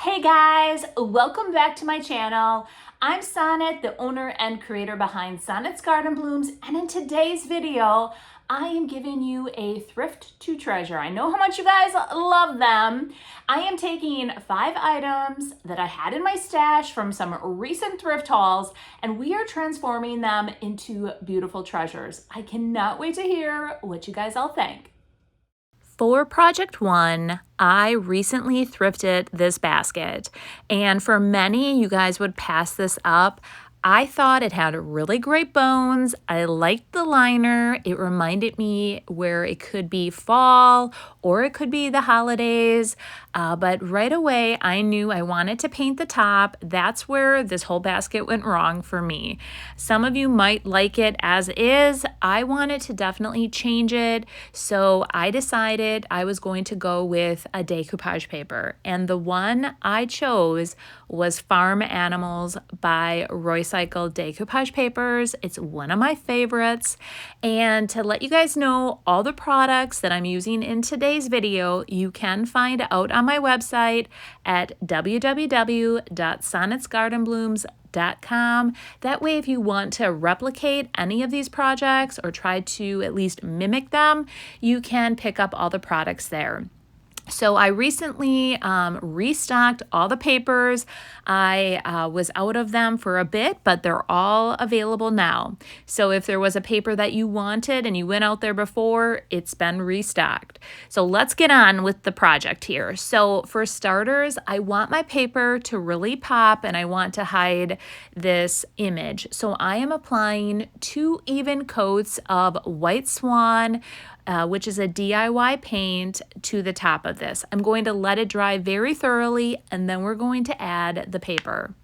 Hey guys, welcome back to my channel. I'm Sonnet, the owner and creator behind Sonnet's Garden Blooms, and in today's video, I am giving you a thrift to treasure. I know how much you guys love them. I am taking 5 items that I had in my stash from some recent thrift hauls, and we are transforming them into beautiful treasures. I cannot wait to hear what you guys all think. For project 1, I recently thrifted this basket, and for many, you guys would pass this up. I thought it had really great bones. I liked the liner. It reminded me where it could be fall or it could be the holidays. But right away, I knew I wanted to paint the top. That's where this whole basket went wrong for me. Some of you might like it as is. I wanted to definitely change it. So I decided I was going to go with a decoupage paper. And the one I chose was Farm Animals by Roycycled Decoupage Papers. It's one of my favorites. And to let you guys know all the products that I'm using in today's video, you can find out on my website at www.sonnetsgardenblooms.com. That way, if you want to replicate any of these projects or try to at least mimic them, you can pick up all the products there. So I recently restocked all the papers. I was out of them for a bit, but they're all available now. So if there was a paper that you wanted and you went out there before, it's been restocked. So let's get on with the project here. So for starters, I want my paper to really pop and I want to hide this image. So I am applying 2 even coats of White Swan, which is a DIY paint, to the top of this. I'm going to let it dry very thoroughly, and then we're going to add the paper.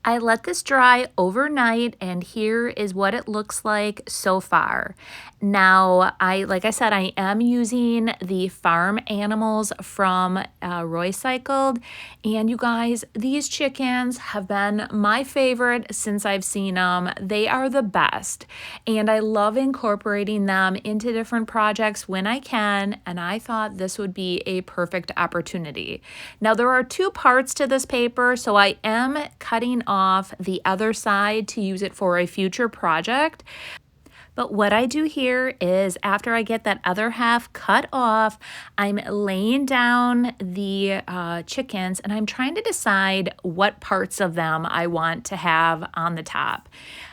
I let this dry overnight, and here is what it looks like so far. Now, like I said, I am using the Farm Animals from Roycycled, and you guys, these chickens have been my favorite since I've seen them. They are the best, and I love incorporating them into different projects when I can, and I thought this would be a perfect opportunity. Now, there are 2 parts to this paper, so I am cutting off the other side to use it for a future project. But what I do here is after I get that other half cut off, I'm laying down the chickens and I'm trying to decide what parts of them I want to have on the top.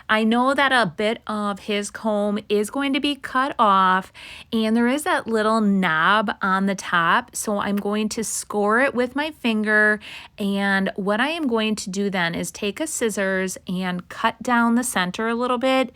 I know that a bit of his comb is going to be cut off and there is that little knob on the top, so I'm going to score it with my finger, and what I am going to do then is take a scissors and cut down the center a little bit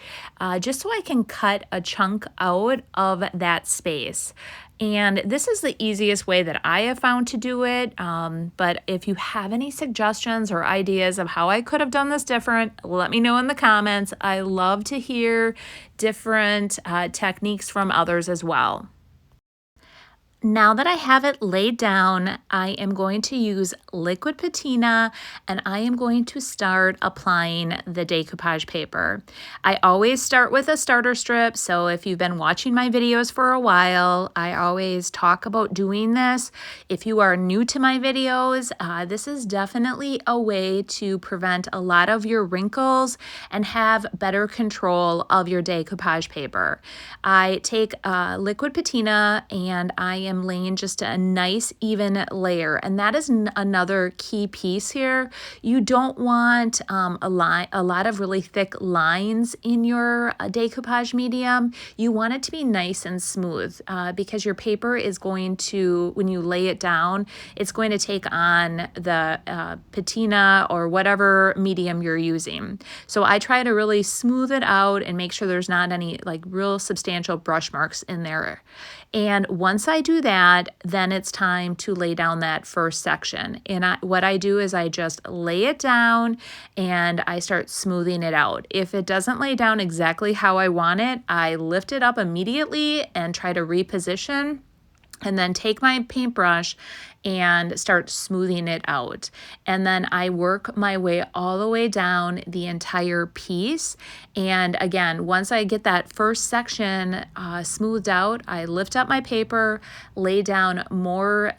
just so I can cut a chunk out of that space. And this is the easiest way that I have found to do it, but if you have any suggestions or ideas of how I could have done this different, let me know in the comments. I love to hear different techniques from others as well. Now that I have it laid down, I am going to use liquid patina and I am going to start applying the decoupage paper. I always start with a starter strip, so if you've been watching my videos for a while, I always talk about doing this. If you are new to my videos, this is definitely a way to prevent a lot of your wrinkles and have better control of your decoupage paper. I take liquid patina and I am laying just a nice even layer, and that is another key piece here. You don't want a lot of really thick lines in your decoupage medium. You want it to be nice and smooth because your paper is going to, when you lay it down, it's going to take on the patina or whatever medium you're using. So I try to really smooth it out and make sure there's not any like real substantial brush marks in there. And once I do that, then it's time to lay down that first section. And what I do is I just lay it down and I start smoothing it out. If it doesn't lay down exactly how I want it, I lift it up immediately and try to reposition. and then take my paintbrush and start smoothing it out. And then I work my way all the way down the entire piece. And again, once I get that first section smoothed out, I lift up my paper, lay down more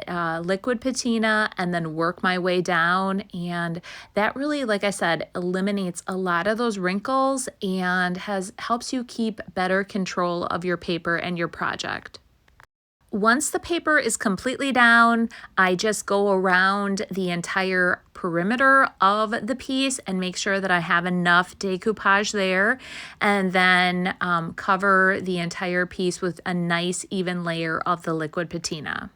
liquid patina, and then work my way down. And that really, like I said, eliminates a lot of those wrinkles and helps you keep better control of your paper and your project. Once the paper is completely down, I just go around the entire perimeter of the piece and make sure that I have enough decoupage there, and then cover the entire piece with a nice even layer of the liquid patina.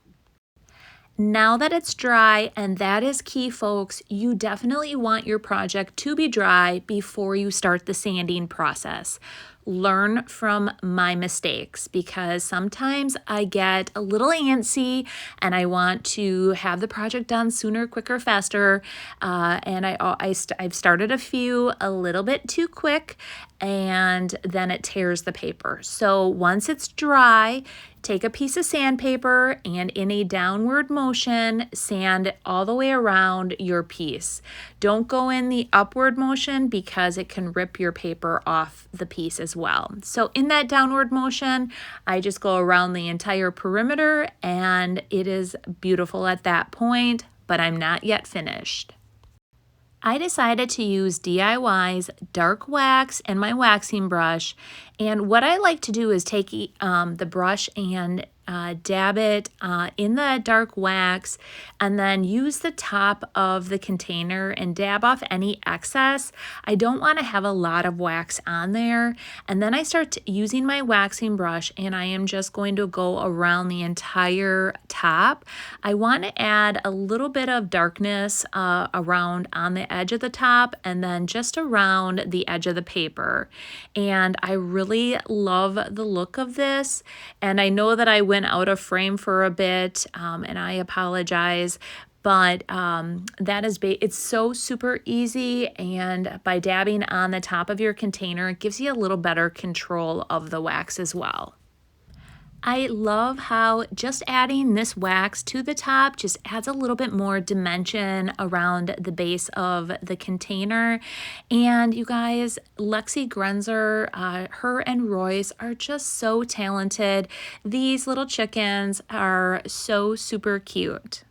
Now that it's dry, and that is key, folks, you definitely want your project to be dry before you start the sanding process. Learn from my mistakes, because sometimes I get a little antsy and I want to have the project done sooner, quicker, faster. And I've started a few a little bit too quick, and then it tears the paper. So once it's dry, take a piece of sandpaper and in a downward motion, sand all the way around your piece. Don't go in the upward motion because it can rip your paper off the piece as well. So in that downward motion, I just go around the entire perimeter, and it is beautiful at that point, but I'm not yet finished. I decided to use DIY's dark wax and my waxing brush, and what I like to do is take the brush and dab it in the dark wax, and then use the top of the container and dab off any excess. I don't want to have a lot of wax on there. And then I start using my waxing brush, and I am just going to go around the entire top. I want to add a little bit of darkness around on the edge of the top, and then just around the edge of the paper. And I really love the look of this, and I know that I went out of frame for a bit, and I apologize, but it's so super easy, and by dabbing on the top of your container, it gives you a little better control of the wax as well. I love how just adding this wax to the top just adds a little bit more dimension around the base of the container. And you guys, Lexi Grenzer, her and Royce are just so talented. These little chickens are so super cute.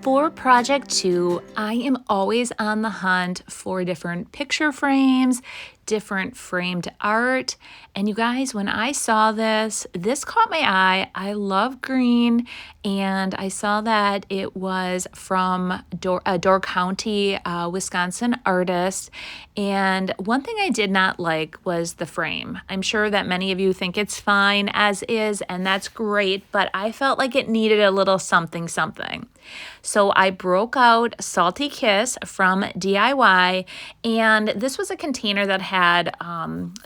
For project 2, I am always on the hunt for different picture frames, different framed art. And you guys, when I saw this caught my eye. I love green, and I saw that it was from a Door County, Wisconsin artist. And one thing I did not like was the frame. I'm sure that many of you think it's fine as is, and that's great, but I felt like it needed a little something something. So I broke out Salty Kiss from DIY, and this was a container that had,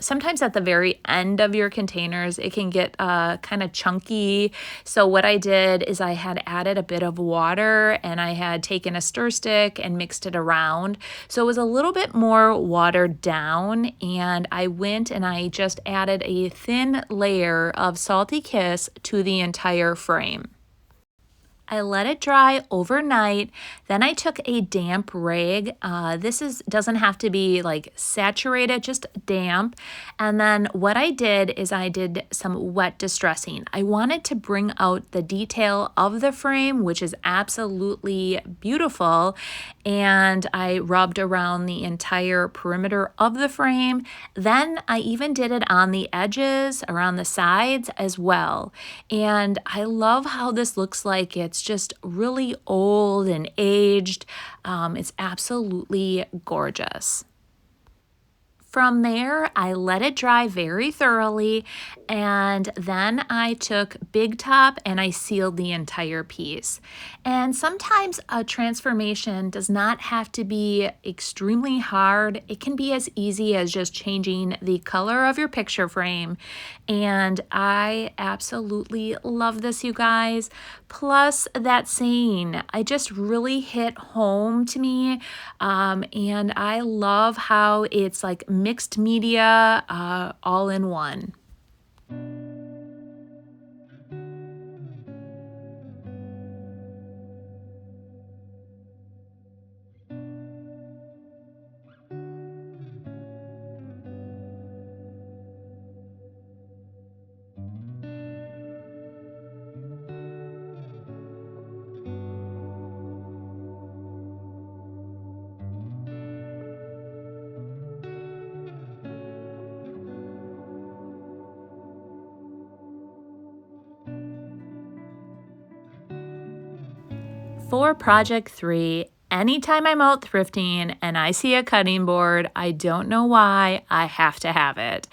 sometimes at the very end of your containers, it can get kind of chunky. So what I did is I had added a bit of water, and I had taken a stir stick and mixed it around. So it was a little bit more watered down, and I went and I just added a thin layer of Salty Kiss to the entire frame. I let it dry overnight. Then I took a damp rag. This doesn't have to be like saturated, just damp. And then what I did is I did some wet distressing. I wanted to bring out the detail of the frame, which is absolutely beautiful. And I rubbed around the entire perimeter of the frame. Then I even did it on the edges, around the sides as well. And I love how this looks like it's just really old and aged. It's absolutely gorgeous. From there, I let it dry very thoroughly, and then I took Big Top and I sealed the entire piece. And sometimes a transformation does not have to be extremely hard. It can be as easy as just changing the color of your picture frame. And I absolutely love this, you guys. Plus, that saying, I just really hit home to me. And I love how it's like mixed media all in one. For project 3, anytime I'm out thrifting and I see a cutting board, I don't know why, I have to have it.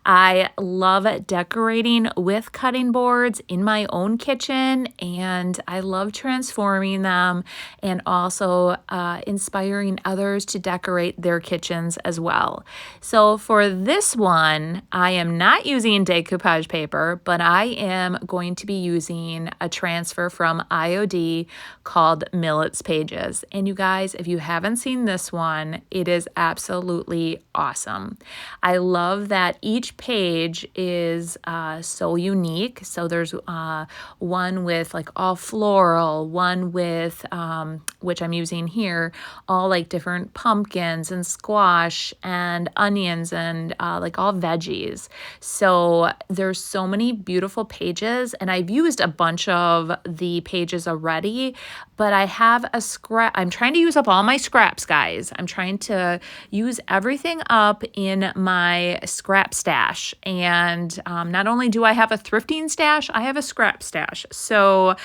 I love decorating with cutting boards in my own kitchen, and I love transforming them and also inspiring others to decorate their kitchens as well. So for this one, I am not using decoupage paper, but I am going to be using a transfer from IOD called Millet's Pages. And you guys, if you haven't seen this one, it is absolutely awesome. I love that each page is so unique. So there's one with like all floral, one with, which I'm using here, all like different pumpkins and squash and onions and like all veggies. So there's so many beautiful pages, and I've used a bunch of the pages already, but I have a scrap. I'm trying to use up all my scraps, guys. I'm trying to use everything up in my scrap stash. And not only do I have a thrifting stash, I have a scrap stash. So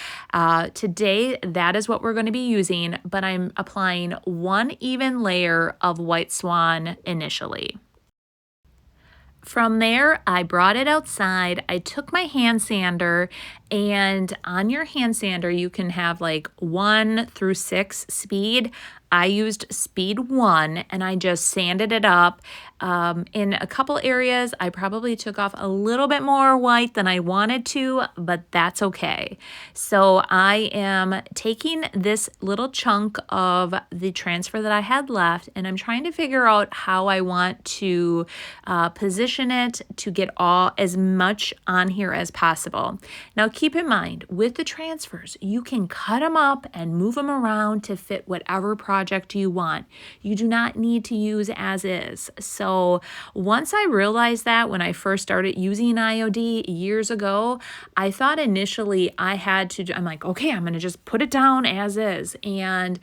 today, that is what we're going to be using, but I'm applying one even layer of White Swan initially. From there, I brought it outside. I took my hand sander, and on your hand sander, you can have like 1 through 6 speed. I used speed 1, and I just sanded it up. In a couple areas, I probably took off a little bit more white than I wanted to, but that's okay. So I am taking this little chunk of the transfer that I had left, and I'm trying to figure out how I want to position it to get as much on here as possible. Now keep in mind, with the transfers, you can cut them up and move them around to fit whatever project you want. You do not need to use as is. So once I realized that when I first started using IOD years ago, I thought initially I'm like, okay, I'm going to just put it down as is. And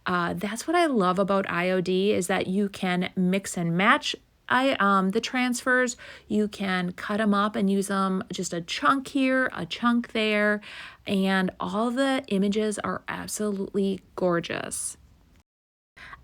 that's what I love about IOD, is that you can mix and match the transfers. You can cut them up and use them just a chunk here, a chunk there, and all the images are absolutely gorgeous.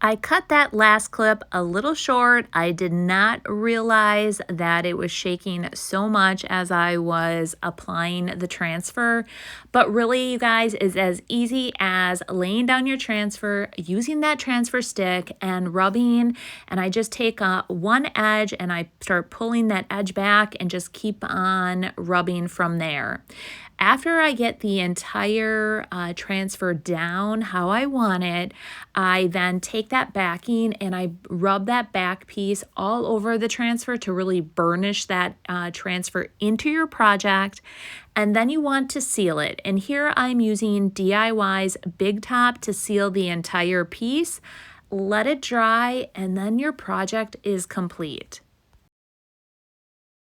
I cut that last clip a little short. I did not realize that it was shaking so much as I was applying the transfer. But really, you guys, is as easy as laying down your transfer, using that transfer stick and rubbing. And I just take one edge and I start pulling that edge back and just keep on rubbing from there. After I get the entire transfer down how I want it, I then take that backing and I rub that back piece all over the transfer to really burnish that transfer into your project. And then you want to seal it. And here I'm using DIY's Big Top to seal the entire piece. Let it dry, and then your project is complete.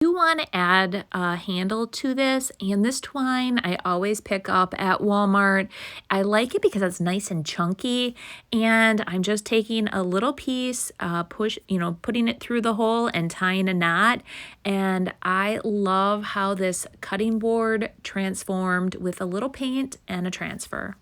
You want to add a handle to this, and this twine I always pick up at Walmart. I like it because it's nice and chunky, and I'm just taking a little piece, putting it through the hole and tying a knot. And I love how this cutting board transformed with a little paint and a transfer.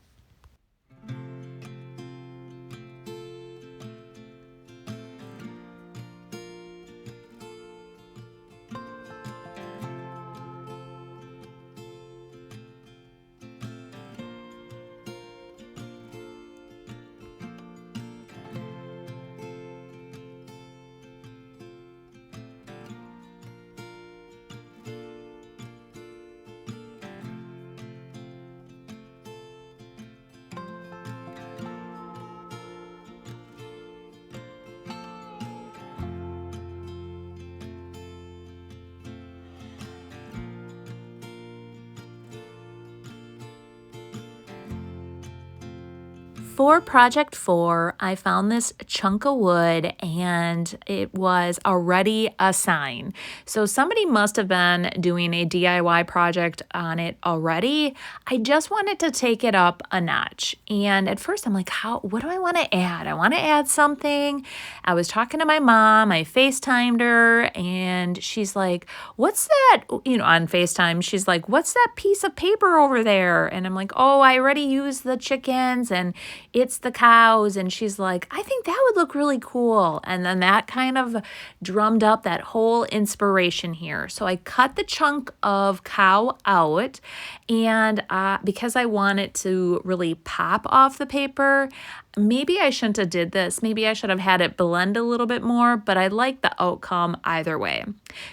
For project 4, I found this chunk of wood and it was already a sign. So somebody must have been doing a DIY project on it already. I just wanted to take it up a notch. And at first I'm like, what do I want to add? I want to add something. I was talking to my mom, I FaceTimed her, and she's like, what's that? On FaceTime, she's like, what's that piece of paper over there? And I'm like, oh, I already used the chickens and it's the cows. And she's like, I think that would look really cool. And then that kind of drummed up that whole inspiration here. So I cut the chunk of cow out, and because I want it to really pop off the paper, maybe I shouldn't have did this. Maybe I should have had it blend a little bit more, but I like the outcome either way.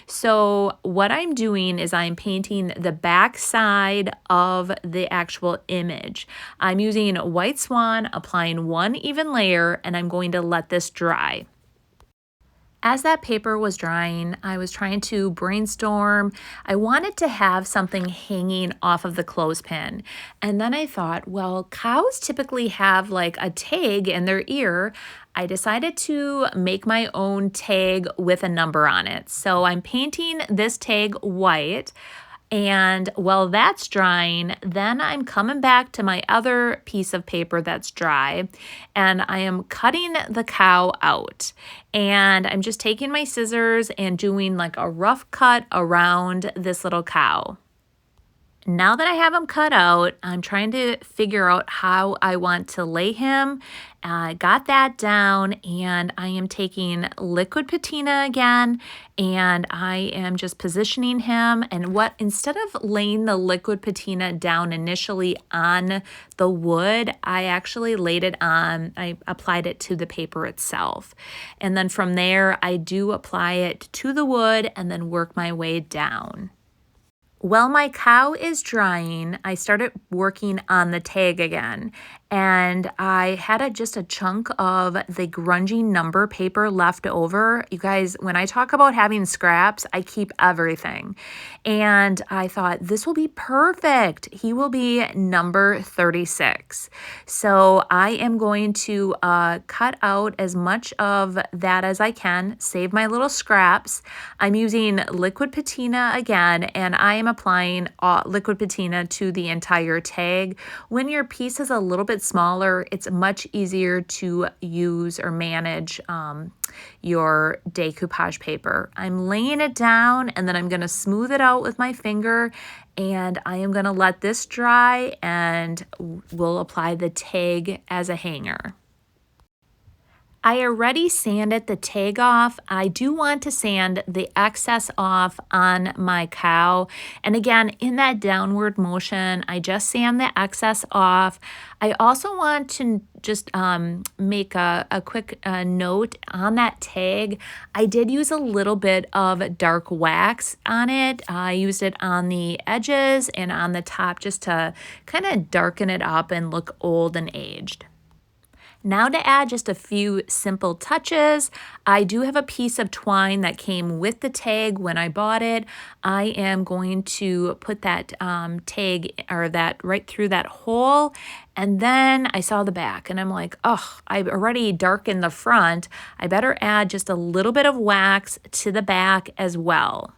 So what I'm doing is I'm painting the back side of the actual image. I'm using White Swan, applying one even layer, and I'm going to let this dry. As that paper was drying, I was trying to brainstorm. I wanted to have something hanging off of the clothespin. And then I thought, well, cows typically have like a tag in their ear. I decided to make my own tag with a number on it. So I'm painting this tag white. And while that's drying, then I'm coming back to my other piece of paper that's dry, and I am cutting the cow out. And I'm just taking my scissors and doing like a rough cut around this little cow. Now that I have him cut out, I'm trying to figure out how I want to lay him. I got that down, and I am taking liquid patina again, and I am just positioning him. And instead of laying the liquid patina down initially on the wood, I actually laid it on, I applied it to the paper itself. And then from there, I do apply it to the wood and then work my way down. While my cow is drying, I started working on the tag again, and I had just a chunk of the grungy number paper left over. You guys, when I talk about having scraps, I keep everything. And I thought, this will be perfect. He will be number 36. So I am going to cut out as much of that as I can, save my little scraps. I'm using liquid patina again, and I am applying liquid patina to the entire tag. When your piece is a little bit smaller, it's much easier to use or manage your decoupage paper. I'm laying it down, and then I'm going to smooth it out with my finger, and I am going to let this dry, and we'll apply the tag as a hanger. I already sanded the tag off. I do want to sand the excess off on my cow. And again, in that downward motion, I just sand the excess off. I also want to just make a quick note on that tag. I did use a little bit of dark wax on it. I used it on the edges and on the top just to kind of darken it up and look old and aged. Now to add just a few simple touches, I do have a piece of twine that came with the tag when I bought it. I am going to put that tag or that right through that hole, and then I saw the back and I'm like, oh, I've already darkened the front. I better add just a little bit of wax to the back as well.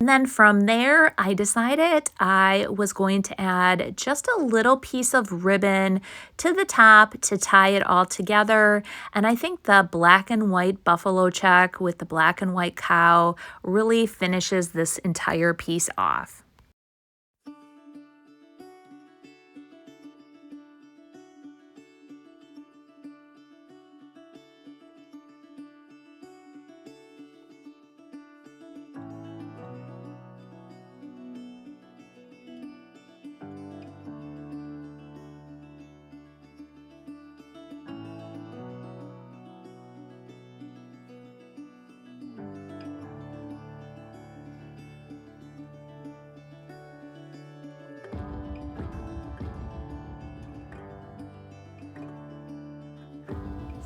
And then from there, I decided I was going to add just a little piece of ribbon to the top to tie it all together. And I think the black and white buffalo check with the black and white cow really finishes this entire piece off.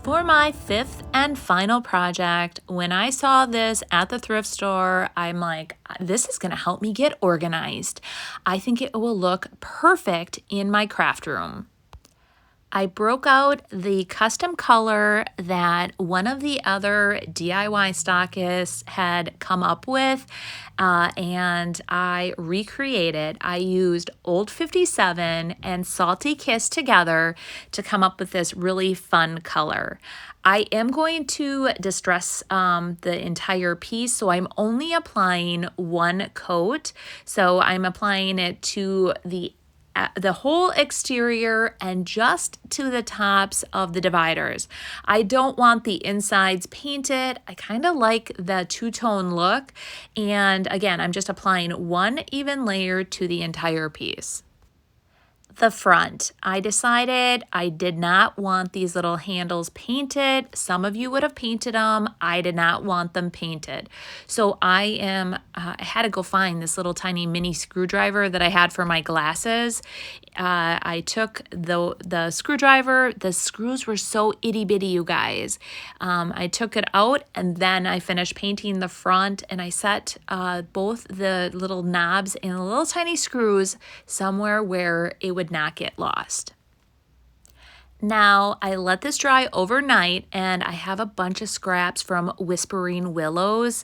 For my fifth and final project, when I saw this at the thrift store, I'm like, this is going to help me get organized. I think it will look perfect in my craft room. I broke out the custom color that one of the other DIY stockists had come up with, and I recreated. I used Old 57 and Salty Kiss together to come up with this really fun color. I am going to distress the entire piece, so I'm only applying one coat. So I'm applying it to the whole exterior and just to the tops of the dividers. I don't want the insides painted. I kind of like the two-tone look. And again, I'm just applying one even layer to the entire piece. The front, I decided I did not want these little handles painted. Some of you would have painted them. I did not want them painted. So I had to go find this little tiny mini screwdriver that I had for my glasses. I took the screwdriver. The screws were so itty bitty, you guys. I took it out and then I finished painting the front, and I set both the little knobs and the little tiny screws somewhere where it would not get lost. Now I let this dry overnight, and I have a bunch of scraps from Whispering Willows.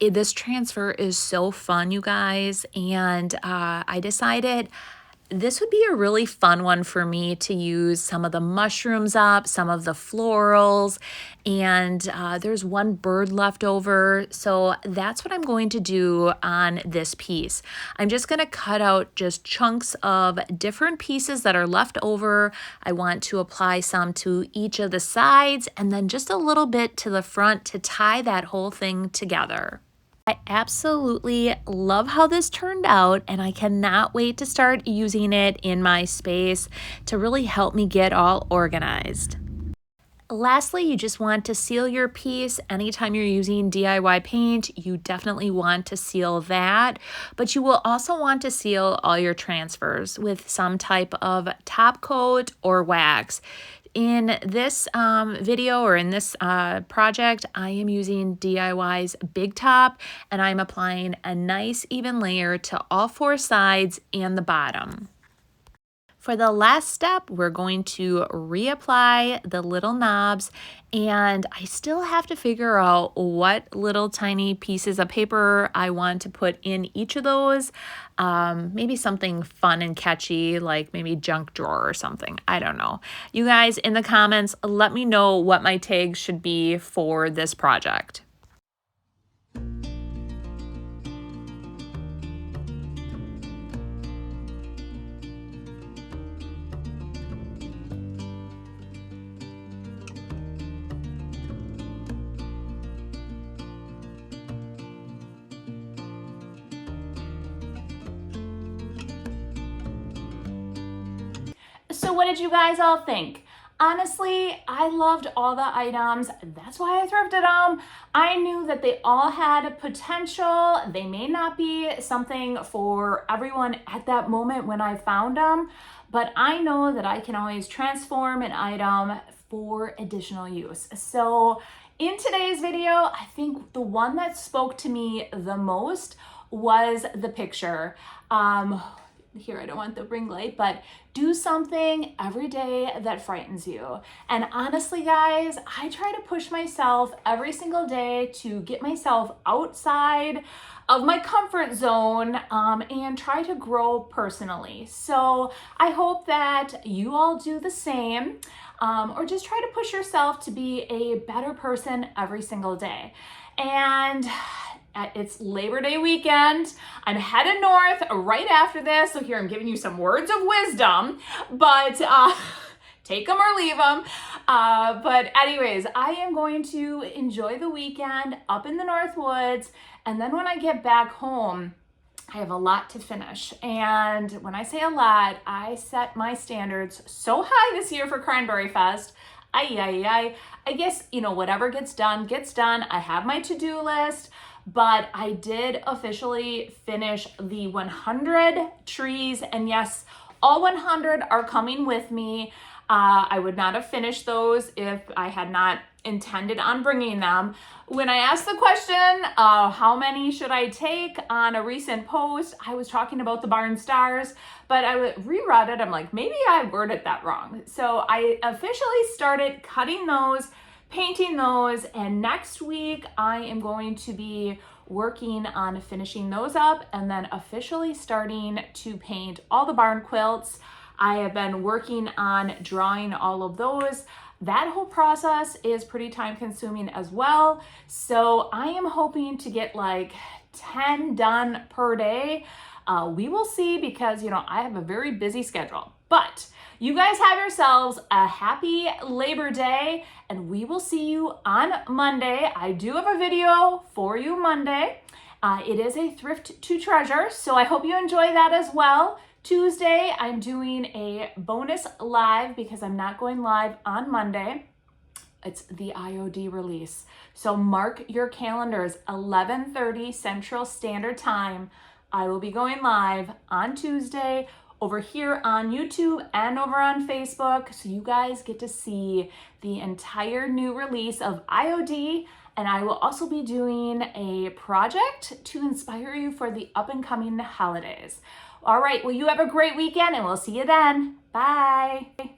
This transfer is so fun, you guys, and I decided this would be a really fun one for me to use some of the mushrooms up, some of the florals, and there's one bird left over. So that's what I'm going to do on this piece. I'm just going to cut out just chunks of different pieces that are left over. I want to apply some to each of the sides and then just a little bit to the front to tie that whole thing together. I absolutely love how this turned out, and I cannot wait to start using it in my space to really help me get all organized. Lastly, you just want to seal your piece. Anytime you're using DIY paint, you definitely want to seal that, but you will also want to seal all your transfers with some type of top coat or wax. In this video or in this project, I am using DIY's Big Top, and I'm applying a nice even layer to all four sides and the bottom. For the last step, we're going to reapply the little knobs, and I still have to figure out what little tiny pieces of paper I want to put in each of those. Maybe something fun and catchy, like maybe junk drawer or something. I don't know. You guys in the comments, let me know what my tags should be for this project. So what did you guys all think? Honestly, I loved all the items. That's why I thrifted them. I knew that they all had potential. They may not be something for everyone at that moment when I found them, but I know that I can always transform an item for additional use. So in today's video, I think the one that spoke to me the most was the picture. Here, I don't want the ring light, but do something every day that frightens you. And honestly, guys, I try to push myself every single day to get myself outside of my comfort zone and try to grow personally. So I hope that you all do the same, or just try to push yourself to be a better person every single day. And it's Labor Day weekend. I'm headed north right after this. So here I'm giving you some words of wisdom, but take them or leave them. But anyways, I am going to enjoy the weekend up in the North Woods. And then when I get back home, I have a lot to finish. And when I say a lot, I set my standards so high this year for Cranberryfest. I guess, whatever gets done, gets done. I have my to-do list. But I did officially finish the 100 trees, and yes, all 100 are coming with me. I would not have finished those if I had not intended on bringing them. When I asked the question, how many should I take on a recent post, I was talking about the barn stars, but I reread it. I'm like, maybe I worded that wrong. So I officially started cutting those, painting those, and next week I am going to be working on finishing those up and then officially starting to paint all the barn quilts. I have been working on drawing all of those. That whole process is pretty time consuming as well. So I am hoping to get like 10 done per day. We will see, because, you know, I have a very busy schedule. But you guys have yourselves a happy Labor Day, and we will see you on Monday. I do have a video for you Monday. It is a thrift to treasure, so I hope you enjoy that as well. Tuesday, I'm doing a bonus live because I'm not going live on Monday. It's the IOD release. So mark your calendars, 11:30 Central Standard Time. I will be going live on Tuesday over here on YouTube and over on Facebook. So you guys get to see the entire new release of IOD. And I will also be doing a project to inspire you for the up and coming holidays. All right, well, you have a great weekend and we'll see you then. Bye.